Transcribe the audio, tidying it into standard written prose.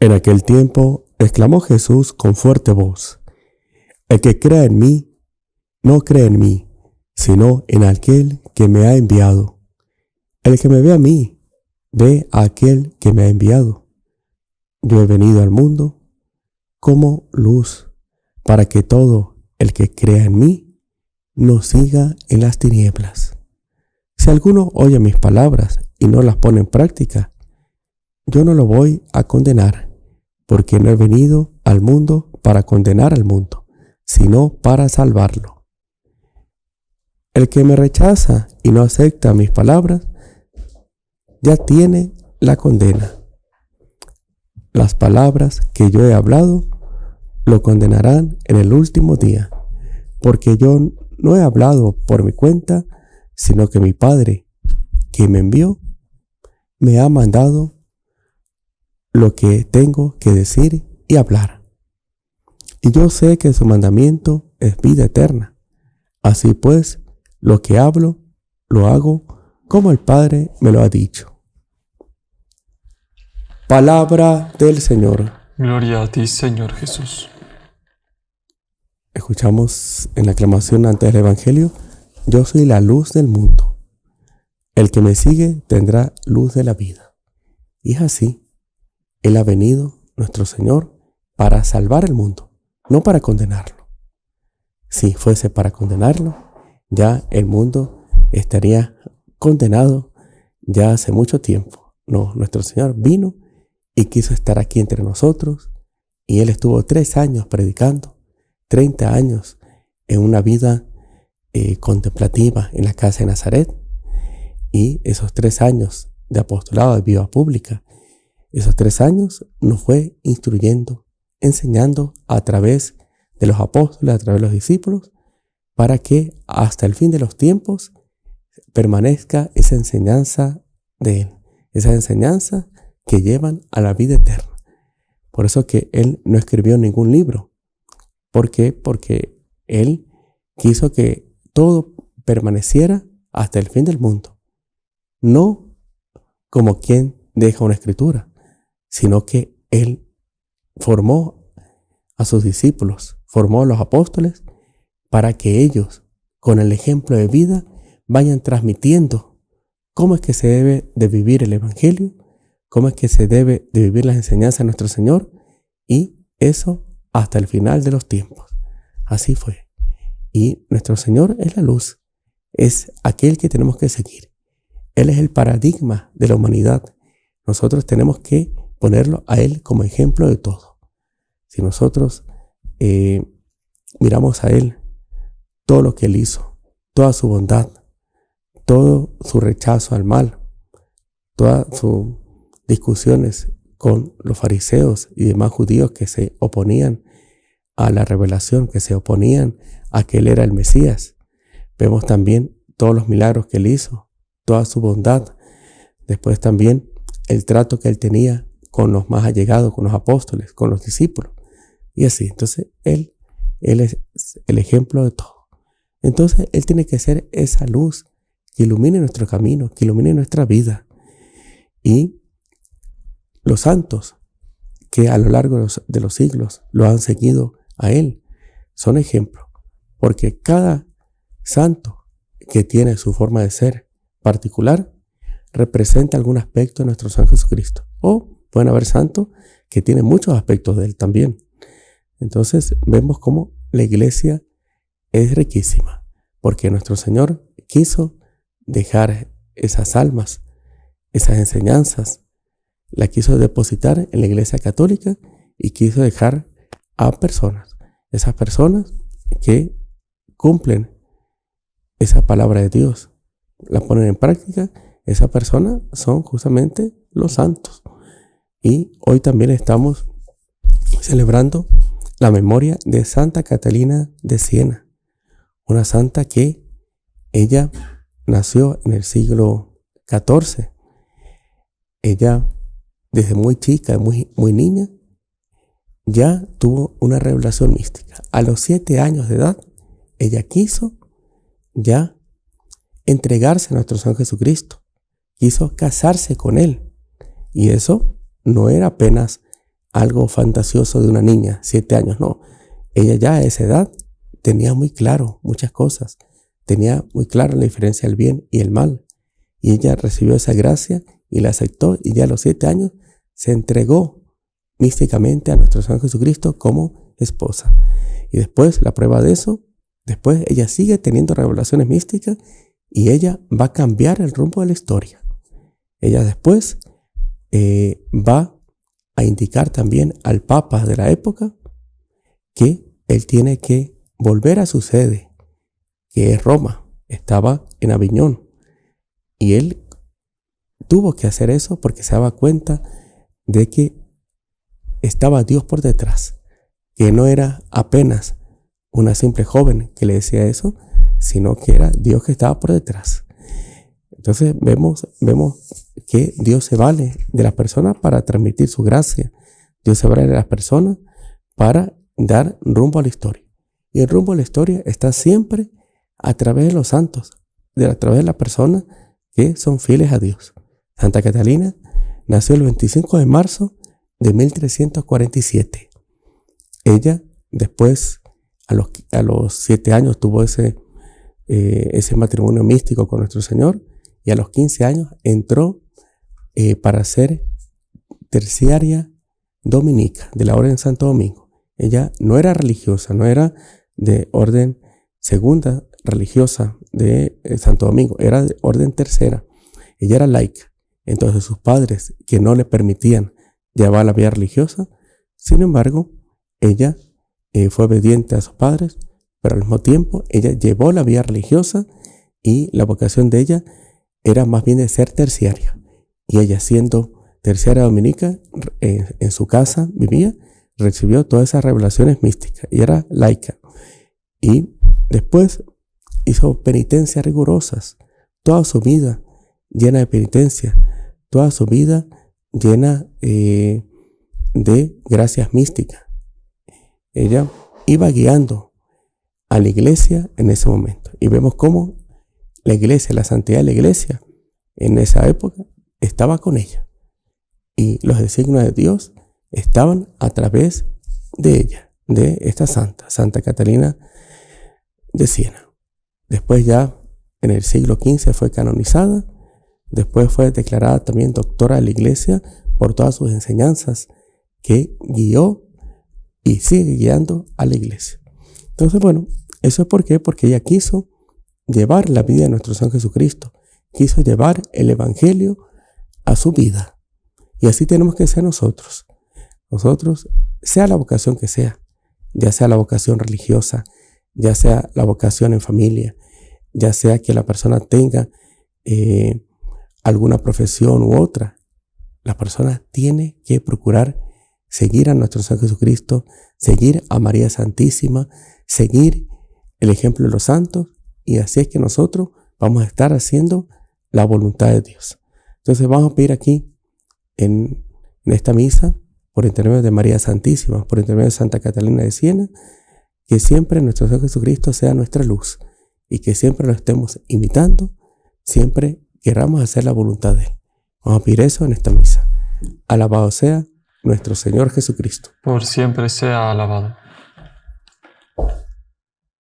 En aquel tiempo exclamó Jesús con fuerte voz: El que crea en mí, no cree en mí, sino en aquel que me ha enviado. El que me ve a mí, ve a aquel que me ha enviado. Yo he venido al mundo como luz, para que todo el que crea en mí no siga en las tinieblas. Si alguno oye mis palabras y no las pone en práctica, yo no lo voy a condenar, porque no he venido al mundo para condenar al mundo, sino para salvarlo. El que me rechaza y no acepta mis palabras, ya tiene la condena. Las palabras que yo he hablado lo condenarán en el último día, porque yo no he hablado por mi cuenta, sino que mi Padre, que me envió, me ha mandado lo que tengo que decir y hablar. Y yo sé que su mandamiento es vida eterna. Así pues, lo que hablo, lo hago como el Padre me lo ha dicho. Palabra del Señor. Gloria a ti, Señor Jesús. Escuchamos en la aclamación antes del Evangelio: Yo soy la luz del mundo. El que me sigue tendrá luz de la vida. Y es así. Él ha venido, nuestro Señor, para salvar el mundo, no para condenarlo. Si fuese para condenarlo, ya el mundo estaría condenado ya hace mucho tiempo. No, nuestro Señor vino y quiso estar aquí entre nosotros, y Él estuvo 3 años predicando, 30 años en una vida contemplativa en la casa de Nazaret, y esos 3 años de apostolado de vida pública, esos 3 años nos fue instruyendo, enseñando a través de los apóstoles, a través de los discípulos, para que hasta el fin de los tiempos permanezca esa enseñanza de Él, esa enseñanza que llevan a la vida eterna. Por eso que Él no escribió ningún libro. ¿Por qué? Porque Él quiso que todo permaneciera hasta el fin del mundo. No como quien deja una escritura, sino que Él formó a sus discípulos, formó a los apóstoles para que ellos, con el ejemplo de vida, vayan transmitiendo cómo es que se debe de vivir el Evangelio, cómo es que se debe de vivir las enseñanzas de nuestro Señor, y eso hasta el final de los tiempos. Así fue. Y nuestro Señor es la luz, es aquel que tenemos que seguir. Él es el paradigma de la humanidad. Nosotros tenemos que ponerlo a Él como ejemplo de todo. Si nosotros miramos a Él, todo lo que Él hizo, toda su bondad, todo su rechazo al mal, todas sus discusiones con los fariseos y demás judíos que se oponían a la revelación, que se oponían a que Él era el Mesías. Vemos también todos los milagros que Él hizo, toda su bondad. Después también el trato que Él tenía con los más allegados, con los apóstoles, con los discípulos. Y así, entonces Él es el ejemplo de todo. Entonces Él tiene que ser esa luz que ilumine nuestro camino, que ilumine nuestra vida. Y los santos que a lo largo de los siglos lo han seguido a Él son ejemplos, porque cada santo que tiene su forma de ser particular representa algún aspecto de nuestro San Jesucristo. O pueden haber santos que tienen muchos aspectos de Él también. Entonces vemos cómo la iglesia es riquísima, porque nuestro Señor quiso dejar esas almas, esas enseñanzas, la quiso depositar en la iglesia católica y quiso dejar a personas, esas personas que cumplen esa palabra de Dios, la ponen en práctica. Esas personas son justamente los santos. Y hoy también estamos celebrando la memoria de Santa Catalina de Siena, una santa que ella nació en el siglo XIV. Ella, desde muy chica, muy niña, ya tuvo una revelación mística. A los 7 años de edad, ella quiso ya entregarse a nuestro San Jesucristo. Quiso casarse con Él. Y eso no era apenas algo fantasioso de una niña, 7 años, no. Ella ya a esa edad tenía muy claro muchas cosas, tenía muy claro la diferencia del bien y el mal. Y ella recibió esa gracia y la aceptó, y ya a los 7 años se entregó místicamente a nuestro Señor Jesucristo como esposa. Y después, la prueba de eso, después ella sigue teniendo revelaciones místicas y ella va a cambiar el rumbo de la historia. Ella después va a indicar también al Papa de la época que él tiene que volver a su sede, que es Roma. Estaba en Aviñón. Y él tuvo que hacer eso porque se daba cuenta de que estaba Dios por detrás, que no era apenas una simple joven que le decía eso, sino que era Dios que estaba por detrás. Entonces vemos que Dios se vale de las personas para transmitir su gracia. Dios se vale de las personas para dar rumbo a la historia. Y el rumbo a la historia está siempre a través de los santos, a través de las personas que son fieles a Dios. Santa Catalina nació el 25 de marzo de 1347. Ella después, a los 7 años, tuvo ese matrimonio místico con nuestro Señor, y a los 15 años entró para ser terciaria dominica de la Orden de Santo Domingo. Ella no era religiosa, no era de orden segunda religiosa de Santo Domingo, era de orden tercera. Ella era laica. Entonces sus padres, que no le permitían llevar la vida religiosa, sin embargo, ella fue obediente a sus padres, pero al mismo tiempo ella llevó la vida religiosa, y la vocación de ella era más bien de ser terciaria. Y ella, siendo terciaria dominica, en su casa vivía, recibió todas esas revelaciones místicas y era laica. Y después hizo penitencias rigurosas, toda su vida llena de penitencia, toda su vida llena de gracias místicas. Ella iba guiando a la iglesia en ese momento. Y vemos cómo la iglesia, la santidad de la iglesia, en esa época estaba con ella. Y los designios de Dios estaban a través de ella, de esta santa, Santa Catalina de Siena. Después, ya en el siglo XV, fue canonizada. Después fue declarada también doctora de la iglesia por todas sus enseñanzas que guió y sigue guiando a la iglesia. Entonces, bueno, eso es porque ella quiso llevar la vida de nuestro Señor Jesucristo, quiso llevar el evangelio a su vida. Y así tenemos que ser nosotros. Nosotros, sea la vocación que sea, ya sea la vocación religiosa, ya sea la vocación en familia, ya sea que la persona tenga alguna profesión u otra, la persona tiene que procurar seguir a nuestro Señor Jesucristo, seguir a María Santísima, seguir el ejemplo de los santos, y así es que nosotros vamos a estar haciendo la voluntad de Dios. Entonces vamos a pedir aquí en esta misa, por intermedio de María Santísima, por intermedio de Santa Catalina de Siena, que siempre nuestro Señor Jesucristo sea nuestra luz y que siempre lo estemos imitando, siempre queramos hacer la voluntad de Él. Vamos a pedir eso en esta misa. Alabado sea nuestro Señor Jesucristo. Por siempre sea alabado.